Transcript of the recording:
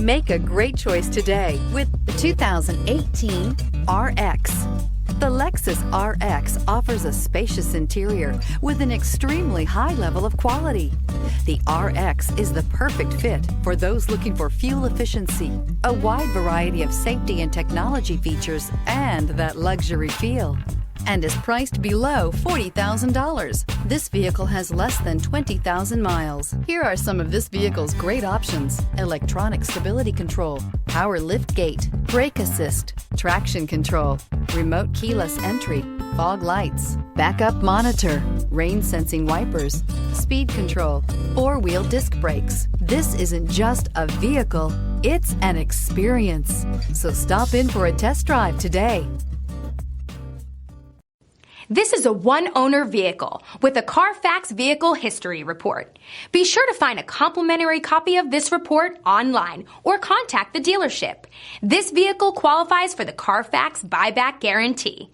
Make a great choice today with the 2018 RX. The Lexus RX offers a spacious interior with an extremely high level of quality. The RX is the perfect fit for those looking for fuel efficiency, a wide variety of safety and technology features, and that luxury feel, and is priced below $40,000. This vehicle has less than 20,000 miles. Here are some of this vehicle's great options: electronic stability control, power liftgate, brake assist, traction control, remote keyless entry, fog lights, backup monitor, rain sensing wipers, speed control, four-wheel disc brakes. This isn't just a vehicle, it's an experience. So stop in for a test drive today. This is a one-owner vehicle with a Carfax Vehicle History Report. Be sure to find a complimentary copy of this report online or contact the dealership. This vehicle qualifies for the Carfax Buyback Guarantee.